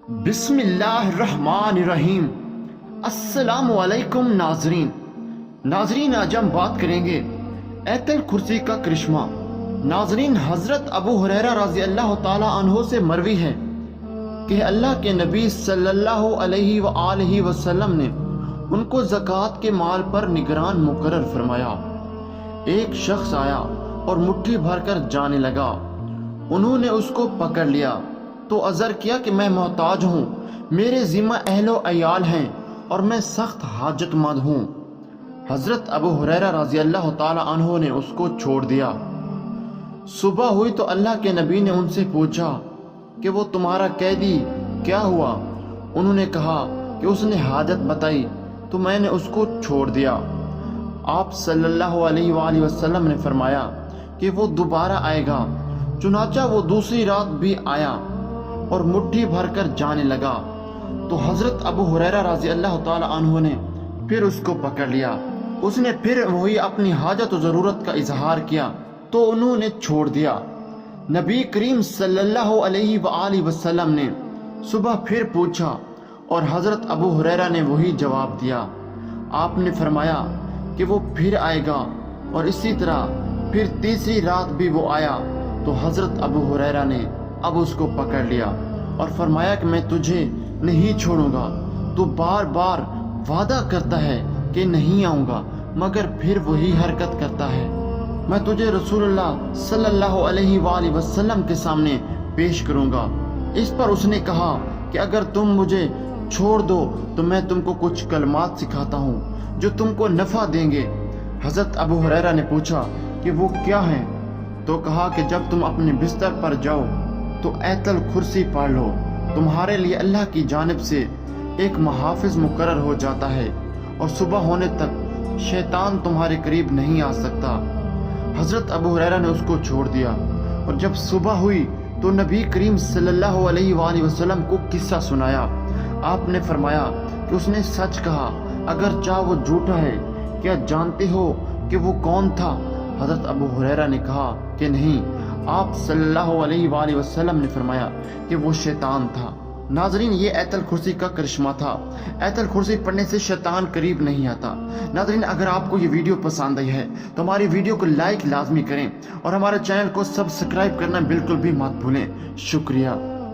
بسم اللہ الرحمن الرحیم۔ السلام علیکم ناظرین آج ہم بات کریں گے ایت الکرسی کا کرشمہ۔ ناظرین، حضرت ابو ہریرہ رضی اللہ تعالی عنہ سے مروی ہے کہ اللہ کے نبی صلی اللہ علیہ وآلہ وسلم نے ان کو زکوٰۃ کے مال پر نگران مقرر فرمایا۔ ایک شخص آیا اور مٹھی بھر کر جانے لگا۔ انہوں نے اس کو پکڑ لیا تو عذر کیا کہ میں محتاج ہوں، میرے ذمہ اہل و عیال ہیں اور میں سخت حاجت مند ہوں۔ حضرت ابو ہریرہ رضی اللہ تعالی عنہ نے اس کو چھوڑ دیا۔ صبح ہوئی تو اللہ کے نبی نے ان سے پوچھا کہ وہ تمہارا قیدی کیا ہوا؟ انہوں نے کہا کہ اس نے حاجت بتائی تو میں نے اس کو چھوڑ دیا۔ آپ صلی اللہ علیہ وآلہ وسلم نے فرمایا کہ وہ دوبارہ آئے گا۔ چنانچہ وہ دوسری رات بھی آیا اور مٹھی بھر کر جانے لگا تو حضرت ابو ہریرہ رضی اللہ تعالی عنہ نے پھر اس کو پکڑ لیا۔ اس نے پھر وہی اپنی حاجت و ضرورت کا اظہار کیا تو انہوں نے چھوڑ دیا۔ نبی کریم صلی اللہ علیہ وآلہ وسلم نے صبح پھر پوچھا اور حضرت ابو ہریرہ نے وہی جواب دیا۔ آپ نے فرمایا کہ وہ پھر آئے گا، اور اسی طرح پھر تیسری رات بھی وہ آیا تو حضرت ابو ہریرہ نے اب اس کو پکڑ لیا اور فرمایا کہ میں تجھے نہیں چھوڑوں گا، تو بار بار وعدہ کرتا ہے کہ نہیں آؤں گا مگر پھر وہی حرکت کرتا ہے۔ میں تجھے رسول اللہ صلی اللہ علیہ وآلہ وسلم کے سامنے پیش کروں گا۔ اس پر اس نے کہا کہ اگر تم مجھے چھوڑ دو تو میں تم کو کچھ کلمات سکھاتا ہوں جو تم کو نفع دیں گے۔ حضرت ابو ہریرہ نے پوچھا کہ وہ کیا ہیں؟ تو کہا کہ جب تم اپنے بستر پر جاؤ تو ایت الکرسی پڑھ لو، تمہارے لیے اللہ کی جانب سے ایک محافظ مقرر ہو جاتا ہے اور صبح ہونے تک شیطان تمہارے قریب نہیں آ سکتا۔ حضرت ابو ہریرہ نے اس کو چھوڑ دیا، اور جب صبح ہوئی تو نبی کریم صلی اللہ علیہ وآلہ وسلم کو قصہ سنایا۔ آپ نے فرمایا کہ اس نے سچ کہا، اگر چاہ وہ جھوٹا ہے، کیا جانتے ہو کہ وہ کون تھا؟ حضرت ابو ہریرہ نے کہا کہ نہیں۔ آپ صلی اللہ علیہ وآلہ وسلم نے فرمایا کہ وہ شیطان تھا۔ ناظرین، یہ ایت الکرسی کا کرشمہ تھا۔ ایت الکرسی پڑھنے سے شیطان قریب نہیں آتا۔ ناظرین، اگر آپ کو یہ ویڈیو پسند آئی ہے تو ہماری ویڈیو کو لائک لازمی کریں اور ہمارے چینل کو سبسکرائب کرنا بالکل بھی مت بھولیں۔ شکریہ۔